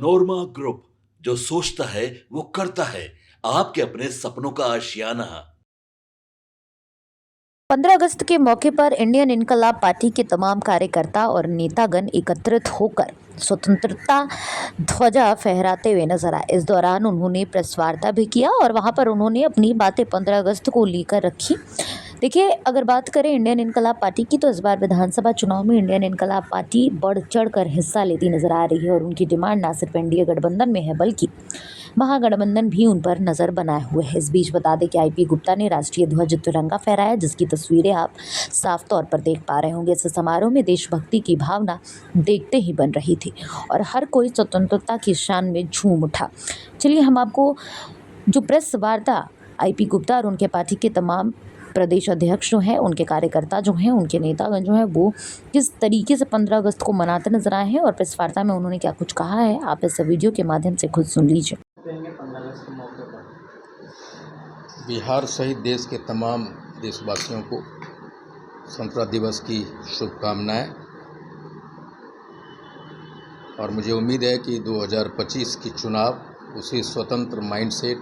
नोरमा group, जो सोचता है वो करता है। आपके अपने सपनों का आशियाना। 15 अगस्त के मौके पर इंडियन इनकलाब पार्टी के तमाम कार्यकर्ता और नेतागण एकत्रित होकर स्वतंत्रता ध्वजा फहराते हुए नजर आए। इस दौरान उन्होंने प्रेस वार्ता भी किया और वहां पर उन्होंने अपनी बातें 15 अगस्त को लेकर रखी। देखिए, अगर बात करें इंडियन इनकलाब पार्टी की, तो इस बार विधानसभा चुनाव में इंडियन इनकलाब पार्टी बढ़ चढ़ कर हिस्सा लेती नजर आ रही है और उनकी डिमांड ना सिर्फ एनडीए गठबंधन में है बल्कि महागठबंधन भी उन पर नजर बनाए हुए है। इस बीच बता दें कि आईपी गुप्ता ने राष्ट्रीय ध्वज तिरंगा फहराया, जिसकी तस्वीरें आप साफ तौर पर देख पा रहे होंगे। इस समारोह में देशभक्ति की भावना देखते ही बन रही थी और हर कोई स्वतंत्रता की शान में झूम उठा। चलिए, हम आपको जो प्रेस वार्ता आईपी गुप्ता और उनके पार्टी के तमाम प्रदेश अध्यक्ष जो हैं, उनके कार्यकर्ता जो हैं, उनके नेतागण जो हैं, वो किस तरीके से 15 अगस्त को मनाते नजर आए हैं और प्रेस वार्ता में उन्होंने क्या कुछ कहा है, आप इस वीडियो के माध्यम से खुद सुन लीजिए। बिहार सहित देश के तमाम देशवासियों को स्वतंत्रता दिवस की शुभकामनाएं। और मुझे उम्मीद है कि 2025 की चुनाव उसी स्वतंत्र माइंडसेट,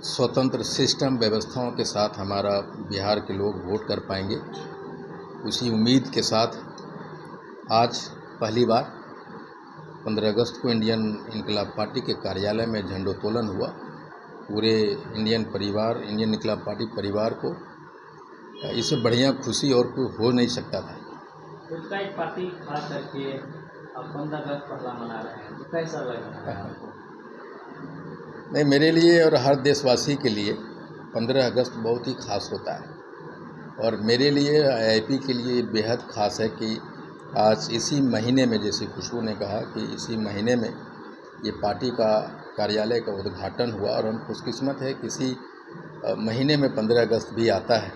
स्वतंत्र सिस्टम व्यवस्थाओं के साथ हमारा बिहार के लोग वोट कर पाएंगे। उसी उम्मीद के साथ आज पहली बार 15 अगस्त को इंडियन इनकलाब पार्टी के कार्यालय में झंडोत्तोलन हुआ। पूरे इंडियन इनकलाब पार्टी परिवार को इससे बढ़िया खुशी और कोई हो नहीं सकता था। उसका एक पार्टी खास करके अब 15 अगस्त पहला मना रहे हैं, तो कैसा लग रहा है आपको? नहीं, मेरे लिए और हर देशवासी के लिए 15 अगस्त बहुत ही खास होता है और मेरे लिए आईआईपी के लिए बेहद खास है कि आज इसी महीने में, जैसे खुशबू ने कहा कि इसी महीने में ये पार्टी का कार्यालय का उद्घाटन हुआ और हम खुशकिस्मत है किसी महीने में 15 अगस्त भी आता है।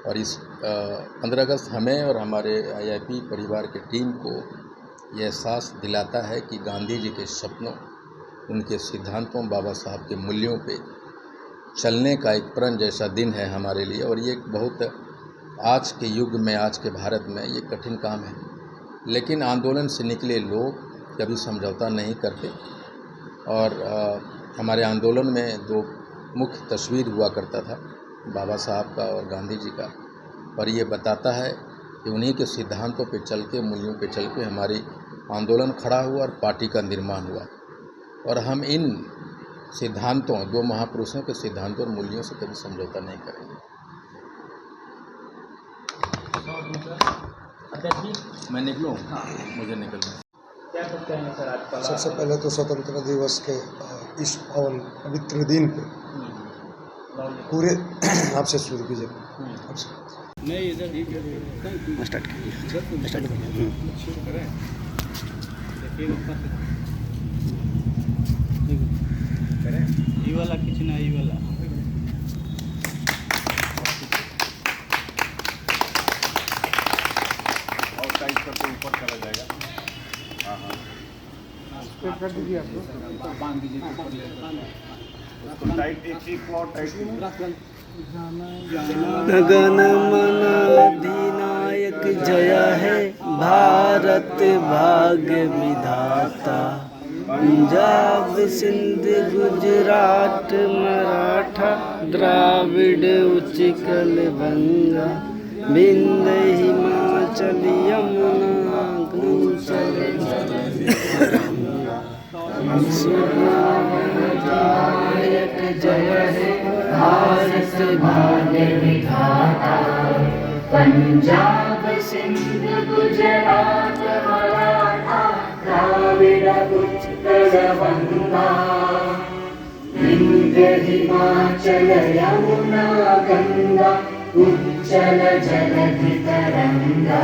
और इस 15 अगस्त हमें और हमारे आईआईपी परिवार के टीम को यह एहसास दिलाता है कि गांधी जी के सपनों, उनके सिद्धांतों, बाबा साहब के मूल्यों पे चलने का एक प्रण जैसा दिन है हमारे लिए। और ये बहुत आज के युग में, आज के भारत में ये कठिन काम है, लेकिन आंदोलन से निकले लोग कभी समझौता नहीं करते। और हमारे आंदोलन में दो मुख्य तस्वीर हुआ करता था, बाबा साहब का और गांधी जी का। और ये बताता है कि उन्हीं के सिद्धांतों पे चल के, मूल्यों पे चल के हमारी आंदोलन खड़ा हुआ और पार्टी का निर्माण हुआ। और हम इन सिद्धांतों, दो महापुरुषों के सिद्धांतों और मूल्यों से कभी समझौता नहीं करेंगे। मैं निकलूँ? हाँ, मुझे निकलना। क्या कुछ कहेंगे सर आज? सबसे पहले तो स्वतंत्रता दिवस के इस पावन पवित्र दिन पे पूरे आपसे शुरू कीजिए। नहीं, इधर स्टार्ट ये वाला किचना, ये वाला और टाइट करके ऊपर चला जाएगा। हाँ हाँ, कर दीजिए आप बांध दीजिए उसको टाइट, एक और टाइट। गगन मन अधिनायक जय है भारत भाग्य विधाता। पंजाब सिंध गुजरात मराठा द्राविड़ उत्कल बंगा। विंध्य हिमाचल यमुना गंगा। नायक जय है भारत भाग्य विधाता। पंजाब सिंध गुजरात मराठा द्राविड़ उत्कल बंगा। विंध्य हिमाचल यमुना गंगा उज्जल जलधि तरंगा।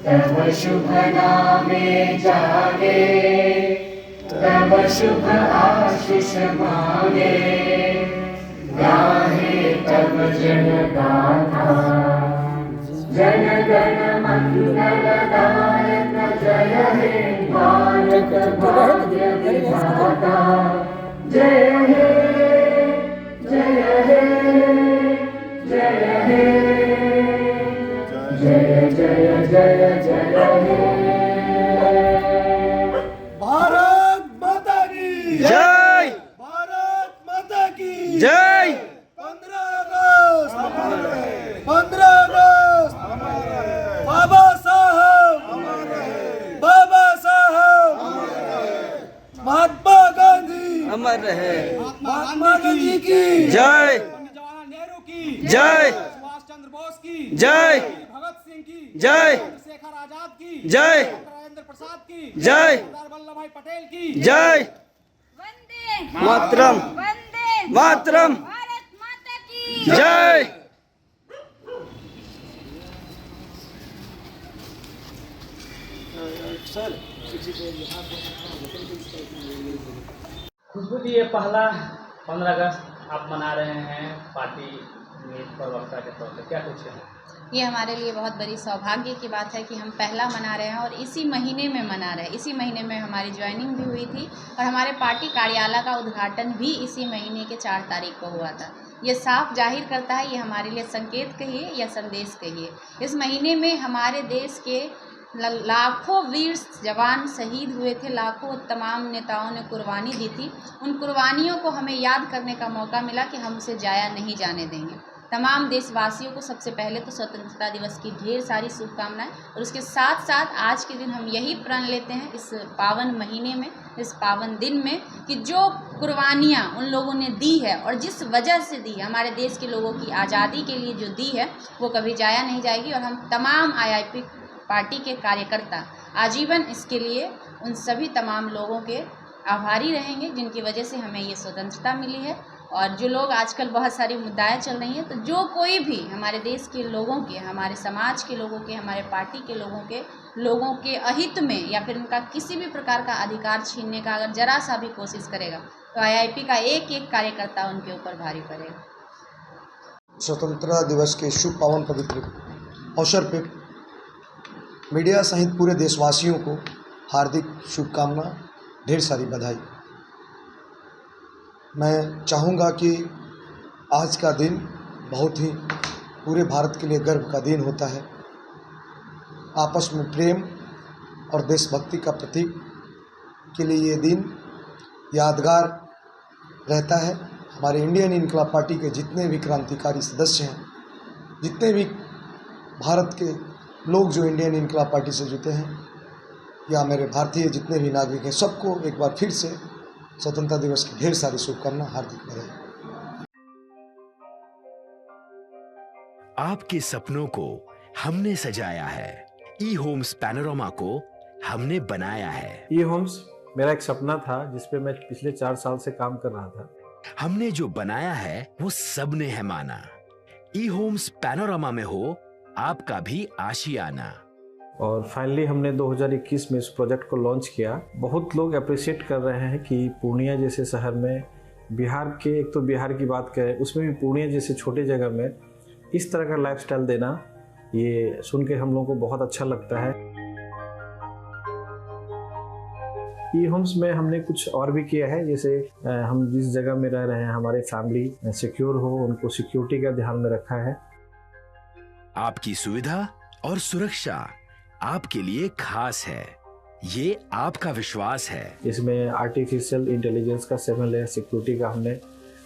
तब शुभ नामे जागे, तब शुभ आशीष मांगे। गाहे तब जन गाथा, जन गण मंगलदायक जय हे भारत भाग्य विधाता। जय हे, जय हे, जय हे, जय जय जय जय हे। जय। 15 अगस्त 15 अगस्त बाबा साहब महात्मा गांधी अमर रहे। महात्मा गांधी की जय। जवाहरलाल नेहरू की जय। सुभाष चंद्र बोस की जय। भगत सिंह की जय। चंद्रशेखर आजाद की जय। राजेंद्र प्रसाद की जय। सरदार वल्लभ भाई पटेल की जय। वंदे मातरम। वंदे मातरम। भारत माता की जय। खुशबू जी, ये पहला 15 अगस्त आप मना रहे हैं पार्टी में प्रवक्ता के तौर पर, क्या कुछ है? ये हमारे लिए बहुत बड़ी सौभाग्य की बात है कि हम पहला मना रहे हैं और इसी महीने में मना रहे हैं। इसी महीने में हमारी ज्वाइनिंग भी हुई थी और हमारे पार्टी कार्यालय का उद्घाटन भी इसी महीने के 4 तारीख को हुआ था। ये साफ जाहिर करता है, ये हमारे लिए संकेत कहिए या संदेश कहिए, इस महीने में हमारे देश के लाखों वीर जवान शहीद हुए थे, लाखों तमाम नेताओं ने कुर्बानी दी थी। उन कुर्बानियों को हमें याद करने का मौका मिला कि हम उसे जाया नहीं जाने देंगे। तमाम देशवासियों को सबसे पहले तो स्वतंत्रता दिवस की ढेर सारी शुभकामनाएं और उसके साथ साथ आज के दिन हम यही प्रण लेते हैं इस पावन महीने में, इस पावन दिन में, कि जो कुर्बानियाँ उन लोगों ने दी है और जिस वजह से दी, हमारे देश के लोगों की आज़ादी के लिए जो दी है, वो कभी जाया नहीं जाएगी। और हम तमाम IIP पार्टी के कार्यकर्ता आजीवन इसके लिए उन सभी तमाम लोगों के आभारी रहेंगे जिनकी वजह से हमें ये स्वतंत्रता मिली है। और जो लोग आजकल बहुत सारी मुद्दाएं चल रही हैं, तो जो कोई भी हमारे देश के लोगों के, हमारे समाज के लोगों के, हमारे पार्टी के लोगों के अहित में या फिर उनका किसी भी प्रकार का अधिकार छीनने का अगर जरा सा भी कोशिश करेगा तो IIP का एक एक कार्यकर्ता उनके ऊपर भारी पड़ेगा। स्वतंत्रता दिवस के शुभ पावन पवित्र अवसर पर मीडिया सहित पूरे देशवासियों को हार्दिक शुभकामना, ढेर सारी बधाई। मैं चाहूँगा कि आज का दिन बहुत ही पूरे भारत के लिए गर्व का दिन होता है। आपस में प्रेम और देशभक्ति का प्रतीक के लिए ये दिन यादगार रहता है। हमारे इंडियन इनकलाब पार्टी के जितने भी क्रांतिकारी सदस्य हैं, जितने भी भारत के लोग जो इंडियन इनकलाब पार्टी से जुटे हैं, या मेरे भारतीय जितने भी नागरिक हैं, सबको एक बार फिर से स्वतंत्रता दिवस की ढेर सारी शुभकामना, हार्दिक बधाई। आपके सपनों को हमने सजाया है, ई होम्स पैनोरामा को हमने बनाया है। ई होम्स मेरा एक सपना था जिस पे मैं पिछले 4 साल से काम कर रहा था। हमने जो बनाया है वो सबने है माना। ई होम्स पैनोरामा में हो आपका भी आशियाना। और फाइनली हमने 2021 में इस प्रोजेक्ट को लॉन्च किया। बहुत लोग अप्रिशिएट कर रहे हैं कि पूर्णिया जैसे शहर में, बिहार के, एक तो बिहार की बात करें उसमें भी पूर्णिया जैसे छोटे जगह में इस तरह का लाइफस्टाइल देना, ये सुन के हम लोगों को बहुत अच्छा लगता है। ई होम्स में हमने कुछ और भी किया है, जैसे हम जिस जगह में रह रहे हैं हमारे फैमिली सिक्योर हो, उनको सिक्योरिटी का ध्यान में रखा है। आपकी सुविधा और सुरक्षा आपके लिए खास है, ये आपका विश्वास है। इसमें आर्टिफिशियल इंटेलिजेंस का 7 लेयर सिक्योरिटी का हमने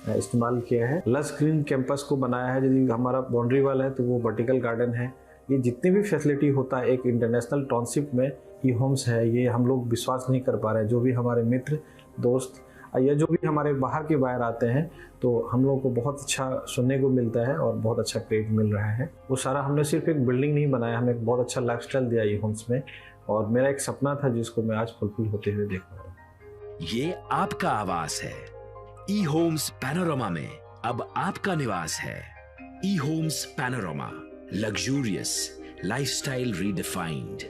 इस्तेमाल किया है। लस ग्रीन कैंपस को बनाया है। यदि हमारा बाउंड्री वाल है तो वो वर्टिकल गार्डन है। ये जितनी भी फैसिलिटी होता है एक इंटरनेशनल टाउनशिप में, ई होम्स है, ये हम लोग विश्वास नहीं कर पा रहे हैं। जो भी हमारे मित्र, दोस्त या जो भी हमारे बाहर के बाहर आते हैं, तो हम लोगों को बहुत अच्छा सुनने को मिलता है और बहुत अच्छा क्रेडिट मिल रहा है। वो सारा हमने सिर्फ एक बिल्डिंग नहीं बनाया, हमें एक बहुत अच्छा लाइफस्टाइल दिया ई होम्स में, और मेरा एक सपना था जिसको मैं आज फुलफिल होते हुए देख पा रहा हूँ। ये आपका आवास है। ई होम्स पैनोरामा में अब आपका निवास है। E homes Panorama, luxurious lifestyle redefined.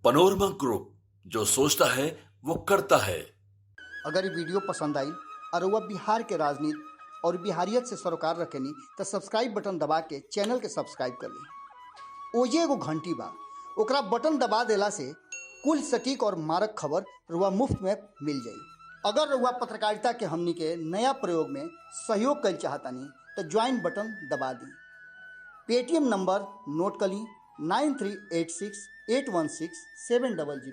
Panorama group, जो सोचता है वो करता है। अगर ये वीडियो पसंद आई और वह बिहार के राजनीति और बिहारियत से सरोकार रखेनी तो सब्सक्राइब बटन दबा के चैनल के सब्सक्राइब कर ली। ओजे एगो घंटी बा, ओकरा बटन दबा देला से कुल सटीक और मारक खबर रुआ मुफ्त में मिल जाई। अगर रुआ पत्रकारिता के हमनी के नया प्रयोग में सहयोग कर चाहतानी तो ज्वाइन बटन दबा दी। पेटीएम नंबर नोट कर ली 9386816700।